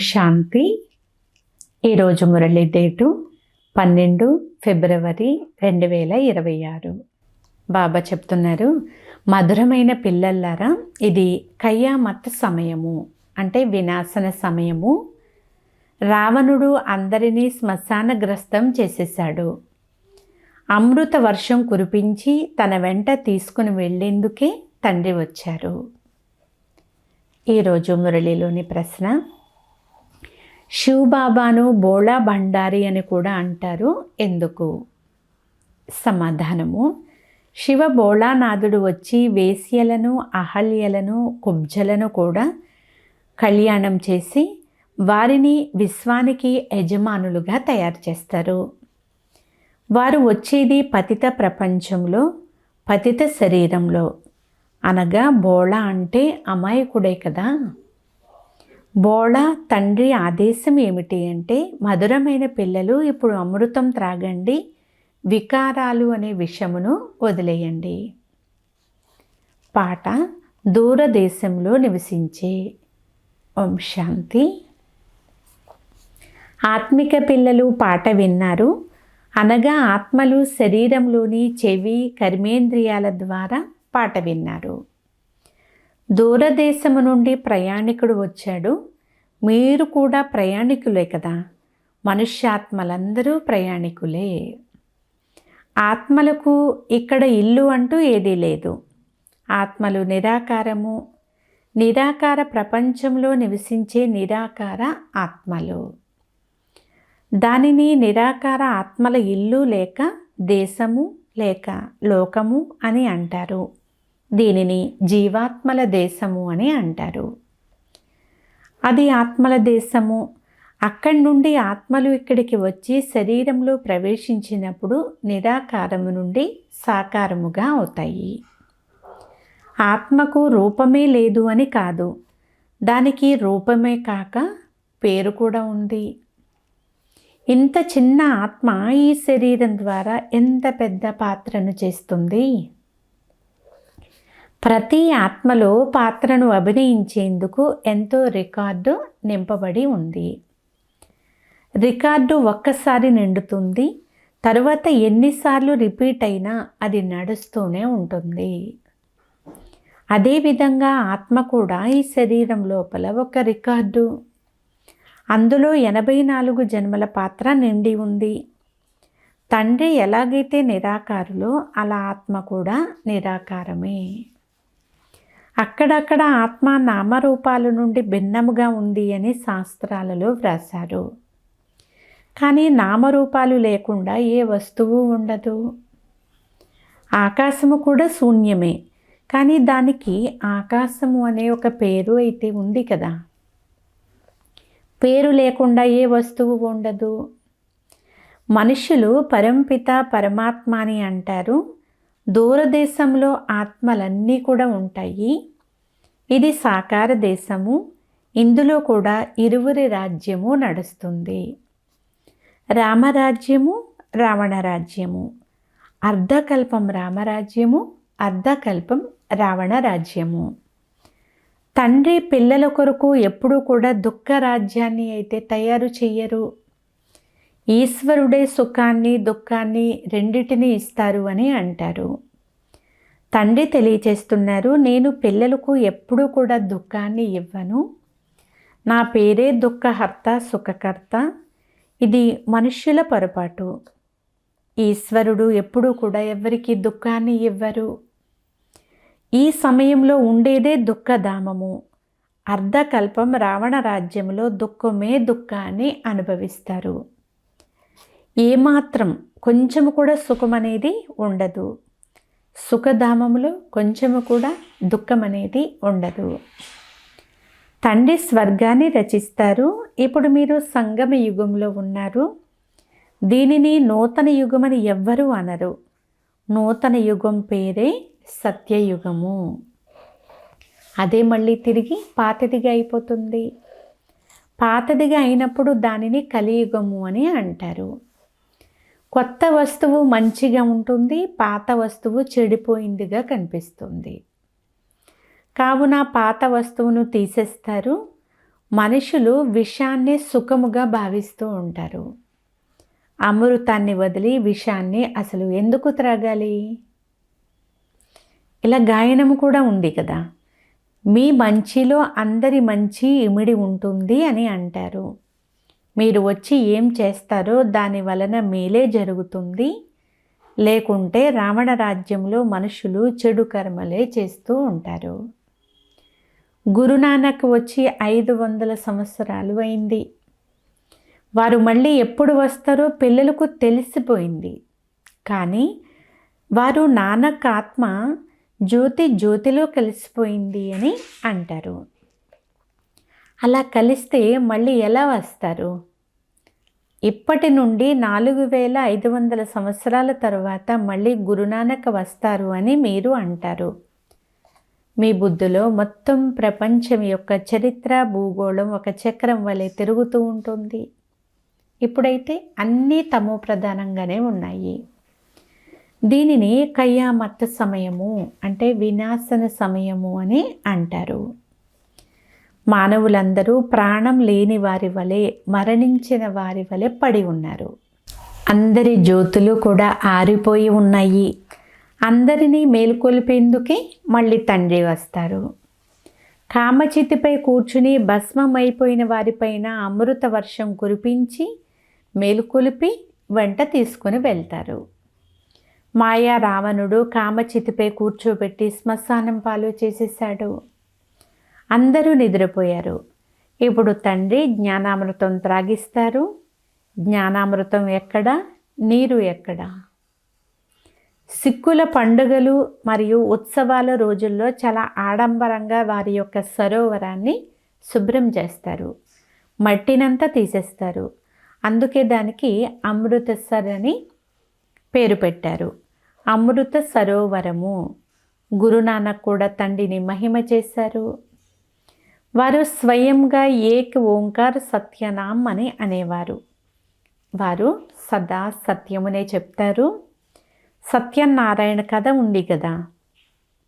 శాంతి. ఈరోజు మురళి డేటు 12 ఫిబ్రవరి 2026. బాబా చెప్తున్నారు, మధురమైన పిల్లల్లారా, ఇది కయ్యామత్ సమయము, అంటే వినాశన సమయము. రావణుడు అందరినీ శ్మశానగ్రస్తం చేసేశాడు. అమృత వర్షం కురిపించి తన వెంట తీసుకుని వెళ్ళేందుకే తండ్రి వచ్చారు. ఈరోజు మురళిలోని ప్రశ్న, శివబాబాను బోళా భండారి అని కూడా అంటారు, ఎందుకు? సమాధానము, శివ బోళానాథుడు వచ్చి వేశ్యలను, అహల్యలను, కుబ్జలను కూడా కళ్యాణం చేసి వారిని విశ్వానికి యజమానులుగా తయారు చేస్తారు. వారు వచ్చేది పతిత ప్రపంచంలో, పతిత శరీరంలో, అనగా బోళా అంటే అమాయకుడే కదా. బోళా తండ్రి ఆదేశం ఏమిటి అంటే, మధురమైన పిల్లలు ఇప్పుడు అమృతం త్రాగండి, వికారాలు అనే విషమును వదిలేయండి. పాట దూరదేశంలో నివసించే. ఓం శాంతి. ఆత్మిక పిల్లలు పాట విన్నారు, అనగా ఆత్మలు శరీరంలోని చెవి కర్మేంద్రియాల ద్వారా పాట విన్నారు. దూరదేశము నుండి ప్రయాణికుడు వచ్చాడు. మీరు కూడా ప్రయాణికులే కదా. మనుష్యాత్మలందరూ ప్రయాణికులే. ఆత్మలకు ఇక్కడ ఇల్లు అంటూ ఏదీ లేదు. ఆత్మలు నిరాకారము, నిరాకార ప్రపంచంలో నివసించే నిరాకార ఆత్మలు. దానిని నిరాకార ఆత్మల ఇల్లు లేక దేశము లేక లోకము అని అంటారు. దీనిని జీవాత్మల దేశము అని అంటారు. అది ఆత్మల దేశము. అక్కడి నుండి ఆత్మలు ఇక్కడికి వచ్చి శరీరంలో ప్రవేశించినప్పుడు నిరాకారము నుండి సాకారముగా అవుతాయి. ఆత్మకు రూపమే లేదు అని కాదు, దానికి రూపమే కాక పేరు కూడా ఉంది. ఇంత చిన్న ఆత్మ ఈ శరీరం ద్వారా ఎంత పెద్ద పాత్రను చేస్తుంది. ప్రతి ఆత్మలో పాత్రను అభినయించేందుకు ఎంతో రికార్డు నింపబడి ఉంది. రికార్డు ఒక్కసారి నిండుతుంది, తరువాత ఎన్నిసార్లు రిపీట్ అయినా అది నడుస్తూనే ఉంటుంది. అదేవిధంగా ఆత్మ కూడా ఈ శరీరం లోపల ఒక రికార్డు. అందులో 84 జన్మల పాత్ర నిండి ఉంది. తండ్రి ఎలాగైతే నిరాకారులో అలా ఆత్మ కూడా నిరాకారమే. అక్కడక్కడ ఆత్మ నామరూపాల నుండి భిన్నముగా ఉంది అని శాస్త్రాలలో వ్రాశారు. కానీ నామరూపాలు లేకుండా ఏ వస్తువు ఉండదు. ఆకాశము కూడా శూన్యమే, కానీ దానికి ఆకాశము అనే ఒక పేరు అయితే ఉంది కదా. పేరు లేకుండా ఏ వస్తువు ఉండదు. మనుషులు పరంపిత పరమాత్మ అని అంటారు. దూరదేశంలో ఆత్మలన్నీ కూడా ఉంటాయి. ఇది సాకార దేశము. ఇందులో కూడా ఇరువురి రాజ్యము నడుస్తుంది. రామరాజ్యము, రావణ రాజ్యము. అర్ధకల్పం రామరాజ్యము, అర్ధకల్పం రావణ రాజ్యము. తండ్రి పిల్లల కొరకు ఎప్పుడూ కూడా దుఃఖ రాజ్యాన్ని అయితే తయారు చెయ్యరు. ఈశ్వరుడే సుఖాన్ని దుఃఖాన్ని రెండిటిని ఇస్తారు అని అంటారు. తండ్రి తెలియచేస్తున్నారు, నేను పిల్లలకు ఎప్పుడూ కూడా దుఃఖాన్ని ఇవ్వను. నా పేరే దుఃఖహర్త సుఖకర్త. ఇది మనుష్యుల పొరపాటు. ఈశ్వరుడు ఎప్పుడూ కూడా ఎవరికి దుఃఖాన్ని ఇవ్వరు. ఈ సమయంలో ఉండేదే దుఃఖధామము. అర్ధకల్పం రావణ రాజ్యంలో దుఃఖమే దుఃఖాన్ని అనుభవిస్తారు. ఏమాత్రం కొంచెము కూడా సుఖం అనేది ఉండదు. సుఖధామములో కొంచెము కూడా దుఃఖం అనేది ఉండదు. తండ్రి స్వర్గాన్ని రచిస్తారు. ఇప్పుడు మీరు సంగమ యుగంలో ఉన్నారు. దీనిని నూతన యుగమని ఎవ్వరూ అనరు. నూతన యుగం పేరే సత్యయుగము. అదే మళ్ళీ తిరిగి పాతదిగా అయిపోతుంది. పాతదిగా అయినప్పుడు దానిని కలియుగము అని అంటారు. కొత్త వస్తువు మంచిగా ఉంటుంది, పాత వస్తువు చెడిపోయిందిగా కనిపిస్తుంది. కావున పాత వస్తువును తీసేస్తారు, మనుషులు విషాన్ని సుఖముగా భావిస్తూ ఉంటారు. అమృతాన్ని వదిలి విషాన్ని అసలు ఎందుకు త్రాగాలి? ఇలా గాయనము కూడా ఉంది కదా, మీ మంచిలో అందరి మంచి ఇమిడి ఉంటుంది అని అంటారు. మీరు వచ్చి ఏం చేస్తారో దాని వలన మేలే జరుగుతుంది, లేకుంటే రావణ రాజ్యంలో మనుషులు చెడు కర్మలే చేస్తూ ఉంటారు. గురునానక్ వచ్చి 500 సంవత్సరాలు అయింది. వారు మళ్ళీ ఎప్పుడు వస్తారో పిల్లలకు తెలిసిపోయింది. కానీ వారు నానక్ ఆత్మ జ్యోతిలో కలిసిపోయింది అని అంటారు. అలా కలిస్తే మళ్ళీ ఎలా వస్తారు? ఇప్పటి నుండి 4500 సంవత్సరాల తర్వాత మళ్ళీ గురునానక్ వస్తారు అని మీరు అంటారు. మీ బుద్ధిలో మొత్తం ప్రపంచం యొక్క చరిత్ర, భూగోళం ఒక చక్రం వలె తిరుగుతూ ఉంటుంది. ఇప్పుడైతే అన్నీ తమో ప్రధానంగానే ఉన్నాయి. దీనిని కయ్యామత్ సమయము అంటే వినాశన సమయము అని అంటారు. మానవులందరూ ప్రాణం లేని వారి వలె, మరణించిన వారి వలె పడి ఉన్నారు. అందరి జ్యోతులు కూడా ఆరిపోయి ఉన్నాయి. అందరినీ మేలుకొల్పేందుకే మళ్ళీ తండ్రి వస్తారు. కామచితిపై కూర్చుని భస్మమైపోయిన వారిపైన అమృత వర్షం కురిపించి మేలుకొలిపి వెంట తీసుకుని వెళ్తారు. మాయా రావణుడు కామచితిపై కూర్చోబెట్టి శ్మశానం పాలు చేసేశాడు. అందరూ నిద్రపోయారు. ఇప్పుడు తండ్రి జ్ఞానామృతం త్రాగిస్తారు. జ్ఞానామృతం ఎక్కడ, నీరు ఎక్కడ? సిక్కుల పండుగలు మరియు ఉత్సవాల రోజుల్లో చాలా ఆడంబరంగా వారి యొక్క సరోవరాన్ని శుభ్రం చేస్తారు. మట్టినంతా తీసేస్తారు. అందుకే దానికి అమృతసర్ అని పేరు పెట్టారు. అమృత సరోవరము. గురునానక్ కూడా తండ్రిని మహిమ చేశారు. వారు స్వయంగా ఏక్ ఓంకార్ సత్యనామ్ అని అనేవారు. వారు సదా సత్యమునే చెప్తారు. సత్యనారాయణ కథ ఉంది కదా,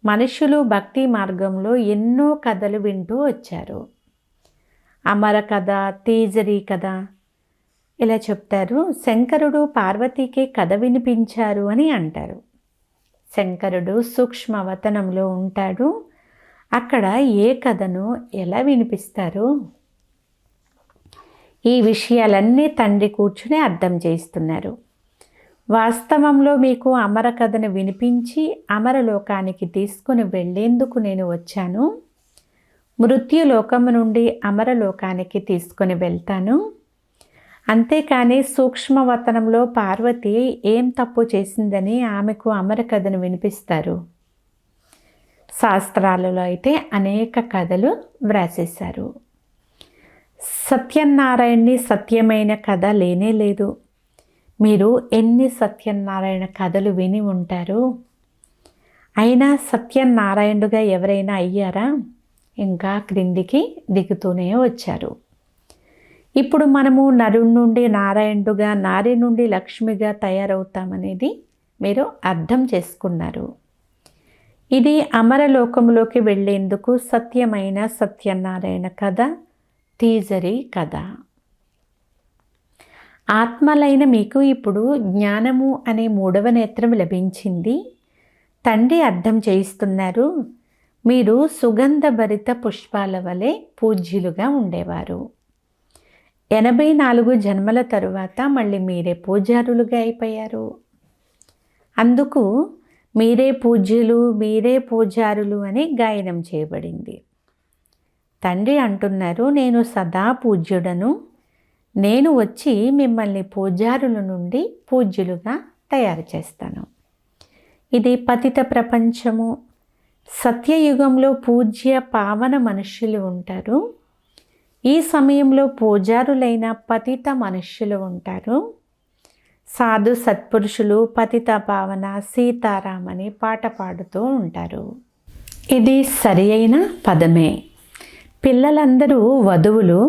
మనుషులు భక్తి మార్గంలో ఎన్నో కథలు వింటూ వచ్చారు. అమర కథ, తీజరీ కథ ఇలా చెప్తారు. శంకరుడు పార్వతీకి కథ వినిపించారు అని అంటారు. శంకరుడు సూక్ష్మవతనంలో ఉంటాడు. అక్కడ ఏ కథను ఎలా వినిపిస్తారు? ఈ విషయాలన్నీ తండ్రి కూర్చుని అర్థం చేస్తున్నారు. వాస్తవంలో మీకు అమర కథను వినిపించి అమరలోకానికి తీసుకుని వెళ్ళేందుకు నేను వచ్చాను. మృత్యులోకము నుండి అమరలోకానికి తీసుకుని వెళ్తాను. అంతేకాని సూక్ష్మవతనంలో పార్వతి ఏం తప్పు చేసిందని ఆమెకు అమర కథను వినిపిస్తారు? శాస్త్రాలలో అయితే అనేక కథలు వ్రాసేశారు. సత్యనారాయణని సత్యమైన కథ లేనే లేదు. మీరు ఎన్ని సత్యనారాయణ కథలు విని ఉంటారు? అయినా సత్యనారాయణుడుగా ఎవరైనా అయ్యారా? ఇంకా క్రిందికి దిగుతూనే వచ్చారు. ఇప్పుడు మనము నరుడి నుండి నారాయణుడుగా, నారి నుండి లక్ష్మిగా తయారవుతామనేది మీరు అర్థం చేసుకున్నారు. ఇది అమరలోకంలోకి వెళ్ళేందుకు సత్యమైన సత్యనారాయణ కథ, తీజరీ కథ. ఆత్మలైన మీకు ఇప్పుడు జ్ఞానము అనే 3వ నేత్రం లభించింది. తండ్రి అర్థం చేయిస్తున్నారు. మీరు సుగంధభరిత పుష్పాల వలె పూజ్యులుగా ఉండేవారు. 84 జన్మల తరువాత మళ్ళీ మీరే పూజారులుగా అయిపోయారు. అందుకు మీరే పూజ్యులు, మీరే పూజారులు అని గాయనం చేయబడింది. తండ్రి అంటున్నారు, నేను సదా పూజ్యుడను. నేను వచ్చి మిమ్మల్ని పూజారుల నుండి పూజ్యులుగా తయారు చేస్తాను. ఇది పతిత ప్రపంచము. సత్యయుగంలో పూజ్య పావన మనుష్యులు ఉంటారు. ఈ సమయంలో పూజారులైన పతిత మనుష్యులు ఉంటారు. సాధు సత్పురుషులు పతిత పావన సీతారామని పాట పాడుతూ ఉంటారు. ఇది సరి అయిన పదమే. పిల్లలందరూ వధువులు,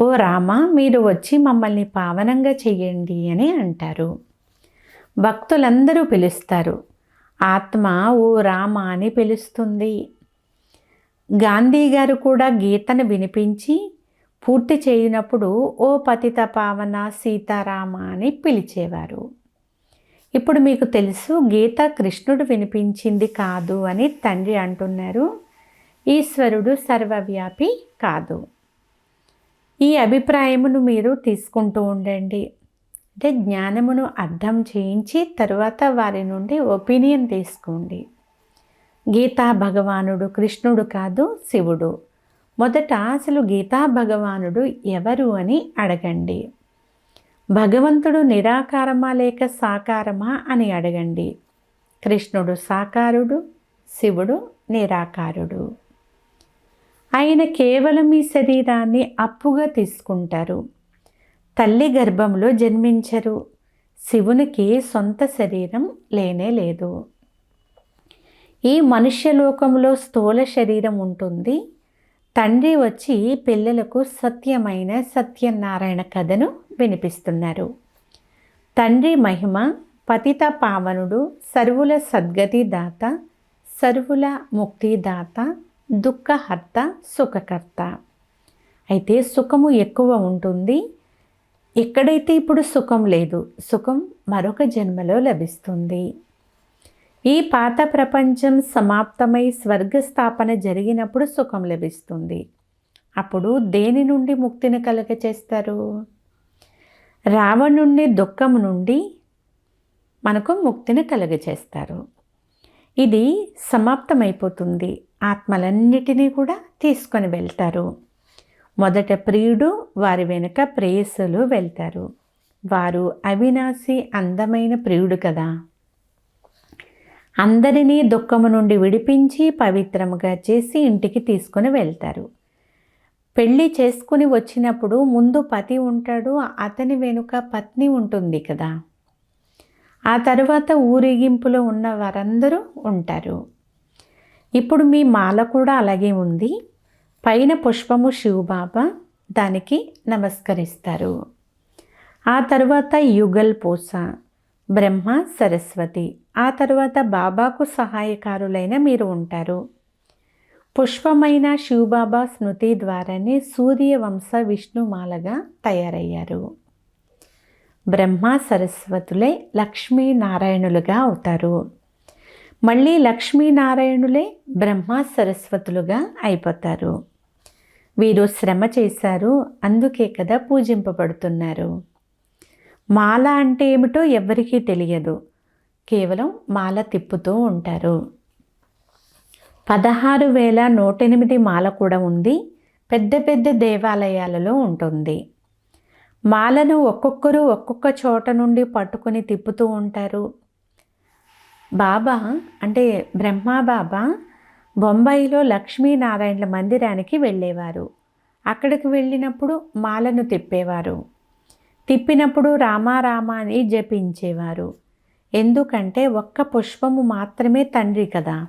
ఓ రామ మీరు వచ్చి మమ్మల్ని పావనంగా చెయ్యండి అని అంటారు. భక్తులందరూ పిలుస్తారు. ఆత్మ ఓ రామ అని పిలుస్తుంది. గాంధీ గారు కూడా గీతను వినిపించి పూర్తి చేయనప్పుడు ఓ పతిత పావన సీతారామ అని పిలిచేవారు. ఇప్పుడు మీకు తెలుసు గీత కృష్ణుడు వినిపించింది కాదు అని తండ్రి అంటున్నారు. ఈశ్వరుడు సర్వవ్యాపి కాదు. ఈ అభిప్రాయమును మీరు తీసుకుంటూ ఉండండి. అంటే జ్ఞానమును అర్థం చేయించి తరువాత వారి నుండి ఒపీనియన్ తీసుకోండి. గీతా భగవానుడు కృష్ణుడు కాదు, శివుడు. మొదట అసలు గీతా భగవానుడు ఎవరు అని అడగండి. భగవంతుడు నిరాకారమా లేక సాకారమా అని అడగండి. కృష్ణుడు సాకారుడు, శివుడు నిరాకారుడు. ఆయన కేవలం ఈ శరీరాన్ని అప్పుగా తీసుకుంటారు. తల్లి గర్భంలో జన్మించరు. శివునికి సొంత శరీరం లేనే లేదు. ఈ మనుష్యలోకంలో స్థూల శరీరం ఉంటుంది. తండ్రి వచ్చి పిల్లలకు సత్యమైన సత్యనారాయణ కథను వినిపిస్తున్నారు. తండ్రి మహిమ పతిత పావనుడు, సర్వుల సద్గతి దాత, సర్వుల ముక్తిదాత, దుఃఖహర్త, సుఖకర్త. అయితే సుఖము ఎక్కువ ఉంటుంది. ఎక్కడైతే ఇప్పుడు సుఖం లేదు, సుఖం మరొక జన్మలో లభిస్తుంది. ఈ పాత ప్రపంచం సమాప్తమై స్వర్గస్థాపన జరిగినప్పుడు సుఖం లభిస్తుంది. అప్పుడు దేని నుండి ముక్తిని కలుగచేస్తారు? రావణుని దుఃఖం నుండి మనకు ముక్తిని కలుగచేస్తారు. ఇది సమాప్తమైపోతుంది. ఆత్మలన్నిటినీ కూడా తీసుకొని వెళ్తారు. మొదట ప్రియుడు, వారి వెనుక ప్రేయస్సులు వెళ్తారు. వారు అవినాశి అందమైన ప్రియుడు కదా. అందరినీ దుఃఖము నుండి విడిపించి పవిత్రముగా చేసి ఇంటికి తీసుకొని వెళ్తారు. పెళ్ళి చేసుకుని వచ్చినప్పుడు ముందు పతి ఉంటాడు, అతని వెనుక పత్ని ఉంటుంది కదా. ఆ తరువాత ఊరేగింపులో ఉన్న వారందరూ ఉంటారు. ఇప్పుడు మీ మాల కూడా అలాగే ఉంది. పైన పుష్పము శివబాబా, దానికి నమస్కరిస్తారు. ఆ తరువాత యుగల్ పూస బ్రహ్మ సరస్వతి, ఆ తరువాత బాబాకు సహాయకారులైన మీరు ఉంటారు. పుష్పమైన శివబాబా స్మృతి ద్వారానే సూర్యవంశ విష్ణుమాలగా తయారయ్యారు. బ్రహ్మ సరస్వతులే లక్ష్మీనారాయణులుగా అవుతారు. మళ్ళీ లక్ష్మీనారాయణులే బ్రహ్మ సరస్వతులుగా అయిపోతారు. వీరు శ్రమ చేశారు, అందుకే కదా పూజింపబడుతున్నారు. మాల అంటే ఏమిటో ఎవ్వరికీ తెలియదు. కేవలం మాల తిప్పుతూ ఉంటారు. 16,108 మాల కూడా ఉంది. పెద్ద పెద్ద దేవాలయాలలో ఉంటుంది. మాలను ఒక్కొక్కరు ఒక్కొక్క చోట నుండి పట్టుకొని తిప్పుతూ ఉంటారు. బాబా అంటే బ్రహ్మబాబా బొంబాయిలో లక్ష్మీనారాయణల మందిరానికి వెళ్ళేవారు. అక్కడికి వెళ్ళినప్పుడు మాలను తిప్పేవారు. తిప్పినప్పుడు రామారామ అని జపించేవారు. ఎందుకంటే ఒక్క పుష్పము మాత్రమే తండ్రి కదా.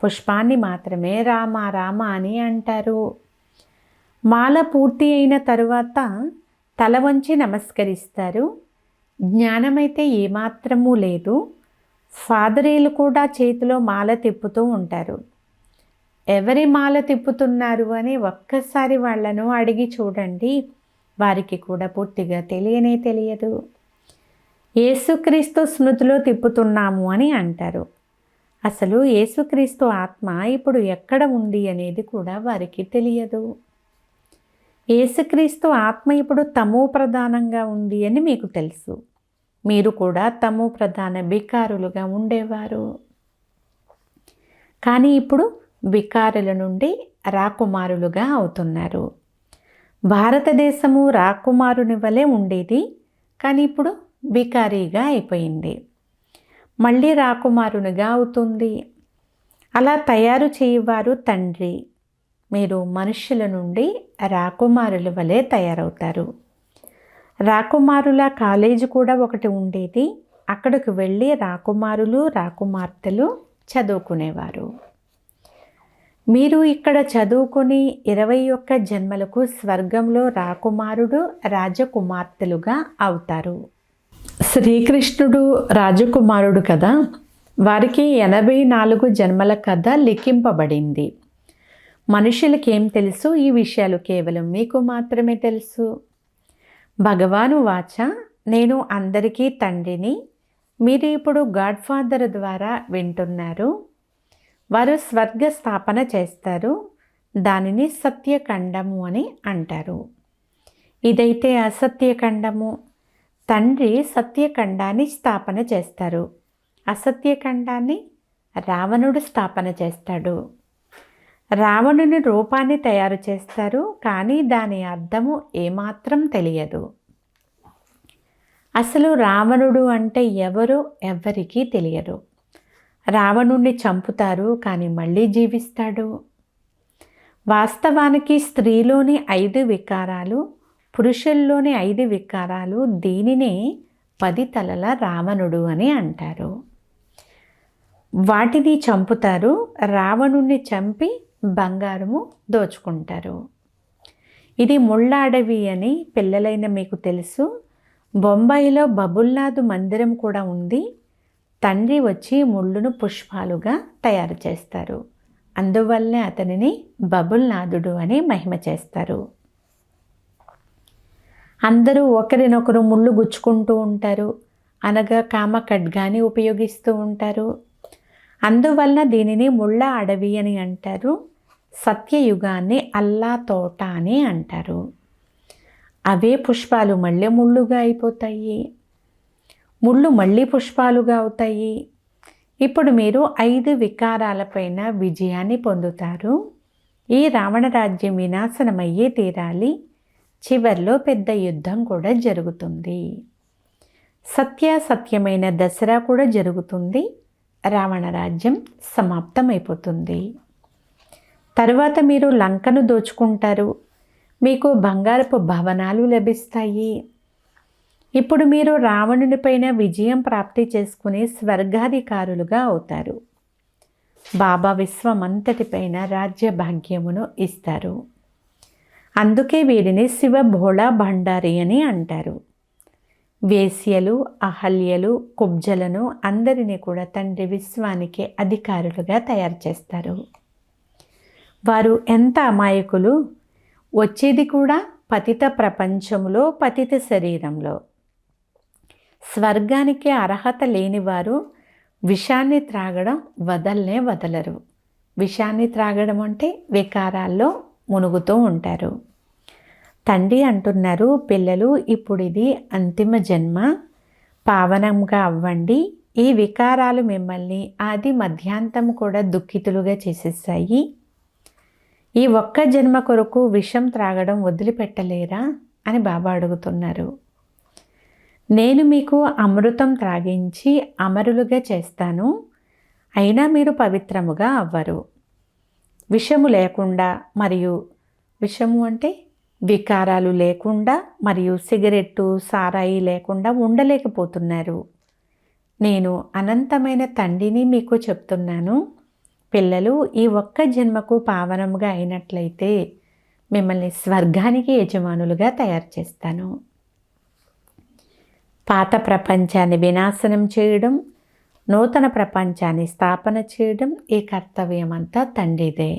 పుష్పాన్ని మాత్రమే రామ రామ అని అంటారు. మాల పూర్తి అయిన తరువాత తల వంచి నమస్కరిస్తారు. జ్ఞానమైతే ఏమాత్రమూ లేదు. ఫాదరీలు కూడా చేతిలో మాల తిప్పుతూ ఉంటారు. ఎవరి మాల తిప్పుతున్నారు అని ఒక్కసారి వాళ్ళను అడిగి చూడండి. వారికి కూడా పూర్తిగా తెలియనే తెలియదు. యేసుక్రీస్తు స్మృతిలో తిప్పుతున్నాము అని అంటారు. అసలు యేసుక్రీస్తు ఆత్మ ఇప్పుడు ఎక్కడ ఉంది అనేది కూడా వారికి తెలియదు. యేసుక్రీస్తు ఆత్మ ఇప్పుడు తమో ప్రధానంగా ఉంది అని మీకు తెలుసు. మీరు కూడా తమో ప్రధాన బికారులుగా ఉండేవారు. కానీ ఇప్పుడు బికారుల నుండి రాకుమారులుగా అవుతున్నారు. భారతదేశము రాకుమారుని వలె ఉండేది, కానీ ఇప్పుడు బికారీగా అయిపోయింది. మళ్ళీ రాకుమారునిగా అవుతుంది. అలా తయారు చేయవారు తండ్రి. మీరు మనుష్యుల నుండి రాకుమారుల వలె తయారవుతారు. రాకుమారుల కాలేజీ కూడా ఒకటి ఉండేది. అక్కడికి వెళ్ళి రాకుమారులు రాకుమార్తెలు చదువుకునేవారు. మీరు ఇక్కడ చదువుకొని 21 జన్మలకు స్వర్గంలో రాకుమారుడు రాజకుమార్తెలుగా అవుతారు. శ్రీకృష్ణుడు రాజకుమారుడు కదా. వారికి 84 జన్మల కథ లిఖింపబడింది. మనుషులకి ఏం తెలుసు? ఈ విషయాలు కేవలం మీకు మాత్రమే తెలుసు. భగవాను వాచ, నేను అందరికీ తండ్రిని. మీరు ఇప్పుడు గాడ్ ఫాదర్ ద్వారా వింటున్నారు. వారు స్వర్గ స్థాపన చేస్తారు. దానిని సత్యఖండము అని అంటారు. ఇదైతే అసత్యఖండము. తండ్రి సత్యఖండాన్ని స్థాపన చేస్తారు. అసత్యఖండాన్ని రావణుడు స్థాపన చేస్తాడు. రావణుని రూపాన్ని తయారు చేస్తారు, కానీ దాని అర్థము ఏమాత్రం తెలియదు. అసలు రావణుడు అంటే ఎవరో ఎవ్వరికీ తెలియదు. రావణుణ్ణి చంపుతారు, కానీ మళ్ళీ జీవిస్తాడు. వాస్తవానికి స్త్రీలోని 5 వికారాలు, పురుషుల్లోని 5 వికారాలు, దీనినే 10 తలల రావణుడు అని అంటారు. వాటిని చంపుతారు. రావణుణ్ణి చంపి బంగారము దోచుకుంటారు. ఇది ముళ్ళ అడవి అని పిల్లలైన మీకు తెలుసు. బొంబాయిలో బబుల్నాథ్ మందిరం కూడా ఉంది. తండ్రి వచ్చి ముళ్ళును పుష్పాలుగా తయారు చేస్తారు. అందువల్లే అతనిని బబుల్నాథుడు అని మహిమ చేస్తారు. అందరూ ఒకరినొకరు ముళ్ళు గుచ్చుకుంటూ ఉంటారు, అనగా కామ ఖడ్గాని ఉపయోగిస్తూ ఉంటారు. అందువలన దీనిని ముళ్ళ అడవి అని అంటారు. సత్యయుగాన్ని అల్లా తోట అని అంటారు. అవే పుష్పాలు మళ్ళీ ముళ్ళుగా అయిపోతాయి, ముళ్ళు మళ్ళీ పుష్పాలుగా అవుతాయి. ఇప్పుడు మీరు 5 వికారాలపైన విజయాన్ని పొందుతారు. ఈ రావణ రాజ్యం వినాశనమయ్యే తీరాలి. చివర్లో పెద్ద యుద్ధం కూడా జరుగుతుంది. సత్యమైన దసరా కూడా జరుగుతుంది. రావణ రాజ్యం సమాప్తమైపోతుంది. తరువాత మీరు లంకను దోచుకుంటారు. మీకు బంగారపు భవనాలు లభిస్తాయి. ఇప్పుడు మీరు రావణునిపైన విజయం ప్రాప్తి చేసుకుని స్వర్గాధికారులుగా అవుతారు. బాబా విశ్వమంతటిపైన రాజ్య భాగ్యమును ఇస్తారు. అందుకే వీరిని శివ భోళా భండారి అని అంటారు. వేశ్యలు, అహల్యలు, కుబ్జలను అందరినీ కూడా తండ్రి విశ్వానికి అధికారులుగా తయారు చేస్తారు. వారు ఎంత అమాయకులు! వచ్చేది కూడా పతిత ప్రపంచంలో, పతిత శరీరంలో. స్వర్గానికి అర్హత లేనివారు విషాన్ని త్రాగడం వదలరు. విషాన్ని త్రాగడం అంటే వికారాల్లో మునుగుతూ ఉంటారు. తండ్రి అంటున్నారు, పిల్లలు, ఇప్పుడు ఇది అంతిమ జన్మ, పావనంగా అవ్వండి. ఈ వికారాలు మిమ్మల్ని ఆది మధ్యాంతం కూడా దుఃఖితులుగా చేసేస్తాయి. ఈ ఒక్క జన్మ కొరకు విషం త్రాగడం వదిలిపెట్టలేరా అని బాబా అడుగుతున్నారు. నేను మీకు అమృతం త్రాగించి అమరులుగా చేస్తాను, అయినా మీరు పవిత్రముగా అవ్వరు. విషము లేకుండా, మరియు విషము అంటే వికారాలు లేకుండా, మరియు సిగరెట్టు, సారాయి లేకుండా ఉండలేకపోతున్నారు. నేను అనంతమైన తండ్రిని మీకు చెప్తున్నాను, పిల్లలు, ఈ ఒక్క జన్మకు పావనముగా అయినట్లయితే మిమ్మల్ని స్వర్గానికి యజమానులుగా తయారు చేస్తాను. పాత ప్రపంచాన్ని వినాశనం చేయడం, నూతన ప్రపంచాన్ని స్థాపన చేయడం ఈ కర్తవ్యం అంతా తండ్రిదే.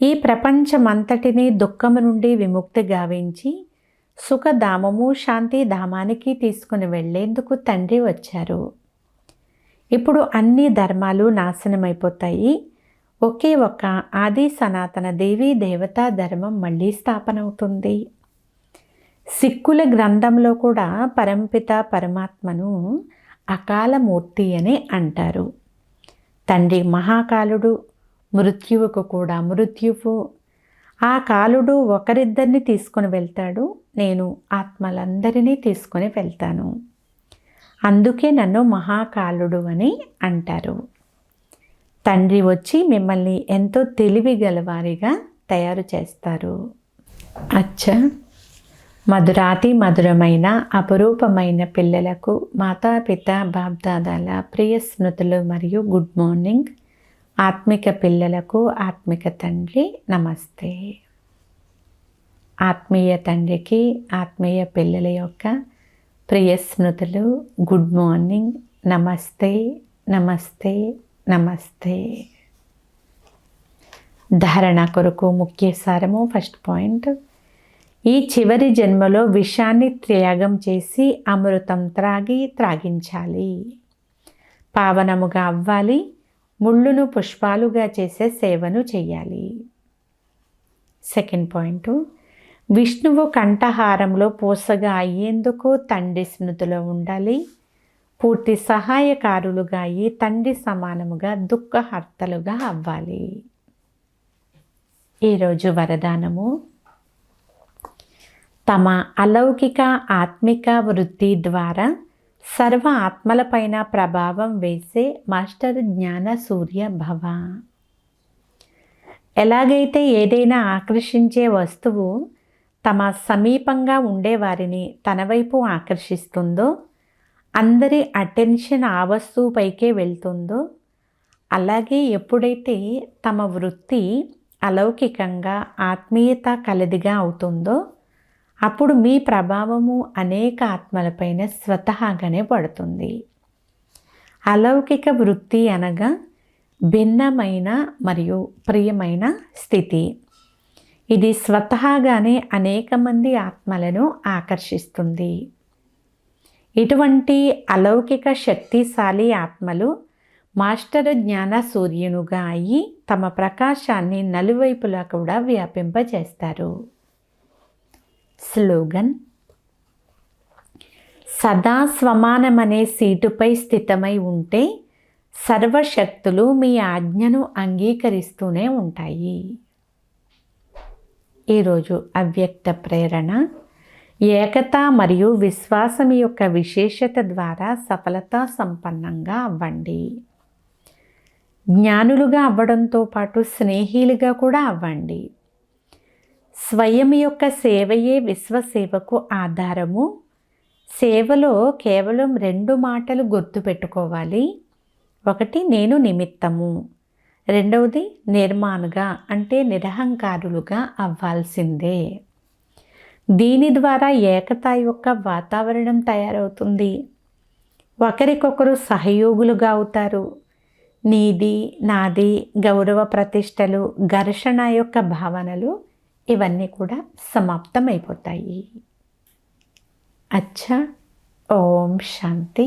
ఈ ప్రపంచమంతటినీ దుఃఖము నుండి విముక్తి గావించి సుఖధామము, శాంతిధామానికి తీసుకుని వెళ్ళేందుకు తండ్రి వచ్చారు. ఇప్పుడు అన్ని ధర్మాలు నాశనమైపోతాయి. ఒకే ఒక్క ఆది సనాతన దేవీ దేవతా ధర్మం మళ్ళీ స్థాపన అవుతుంది. సిక్కుల గ్రంథంలో కూడా పరంపిత పరమాత్మను అకాలమూర్తి అని అంటారు. తండ్రి మహాకాలుడు, మృత్యువుకు కూడా మృత్యువు. ఆ కాలుడు ఒకరిద్దరిని తీసుకొని వెళ్తాడు, నేను ఆత్మలందరినీ తీసుకొని వెళ్తాను. అందుకే నన్ను మహాకాలుడు అని అంటారు. తండ్రి వచ్చి మిమ్మల్ని ఎంతో తెలివి గలవారిగా తయారు చేస్తారు. అచ్చా, మధురాతి మధురమైన అపురూపమైన పిల్లలకు మాతాపిత బాప్దాదాల ప్రియ స్మృతులు మరియు గుడ్ మార్నింగ్. ఆత్మిక పిల్లలకు ఆత్మిక తండ్రి నమస్తే. ఆత్మీయ తండ్రికి ఆత్మీయ పిల్లల యొక్క ప్రియ స్మృతులు, గుడ్ మార్నింగ్, నమస్తే, నమస్తే, నమస్తే. ధారణ కొరకు ముఖ్య సారము. ఫస్ట్ పాయింట్, ఈ చివరి జన్మలో విషాన్ని త్యాగం చేసి అమృతం త్రాగించాలి. పావనముగా అవ్వాలి. ముళ్ళును పుష్పాలుగా చేసే సేవను చెయ్యాలి. సెకండ్ పాయింట్, విష్ణువు కంఠహారంలో పూసగా అయ్యేందుకు తండ్రి స్మృతిలో ఉండాలి. పూర్తి సహాయకారులుగా అయ్యి తండ్రి సమానముగా దుఃఖహర్తలుగా అవ్వాలి. ఈరోజు వరదానము, తమ అలౌకిక ఆత్మిక వృత్తి ద్వారా సర్వ ఆత్మలపైన ప్రభావం వేసే మాస్టర్ జ్ఞాన సూర్య భవ. ఎలాగైతే ఏదైనా ఆకర్షించే వస్తువు తమ సమీపంగా ఉండేవారిని తన వైపు ఆకర్షిస్తుందో, అందరి అటెన్షన్ ఆ వస్తువుపైకే వెళ్తుందో, అలాగే ఎప్పుడైతే తమ వృత్తి అలౌకికంగా ఆత్మీయత కలదిగా అవుతుందో, అప్పుడు మీ ప్రభావము అనేక ఆత్మలపైన స్వతహాగానే పడుతుంది. అలౌకిక వృత్తి అనగా భిన్నమైన మరియు ప్రియమైన స్థితి. ఇది స్వతహాగానే అనేక మంది ఆత్మలను ఆకర్షిస్తుంది. ఇటువంటి అలౌకిక శక్తిశాలి ఆత్మలు మాస్టర్ జ్ఞాన సూర్యునుగా అయ్యి తమ ప్రకాశాన్ని నలువైపులా కూడా వ్యాపింపజేస్తారు. స్లోగన్, సదా స్వమానమనే సీటుపై స్థితమై ఉంటే సర్వశక్తులు మీ ఆజ్ఞను అంగీకరిస్తూనే ఉంటాయి. ఈరోజు అవ్యక్త ప్రేరణ, ఏకత మరియు విశ్వాసం యొక్క విశేషత ద్వారా సఫలతా సంపన్నంగా అవ్వండి. జ్ఞానులుగా అవ్వడంతో పాటు స్నేహిలుగా కూడా అవ్వండి. స్వయం యొక్క సేవయే విశ్వసేవకు ఆధారము. సేవలో కేవలం 2 మాటలు గుర్తుపెట్టుకోవాలి. ఒకటి, నేను నిమిత్తము. రెండవది, నిర్మాణగా అంటే నిరహంకారులుగా అవ్వాల్సిందే. దీని ద్వారా ఏకత యొక్క వాతావరణం తయారవుతుంది. ఒకరికొకరు సహయోగులుగా అవుతారు. నీది నాది గౌరవ ప్రతిష్టలు, ఘర్షణ యొక్క భావనలు ఇవన్నీ కూడా సమాప్తమైపోతాయి. అచ్చా, ఓం శాంతి.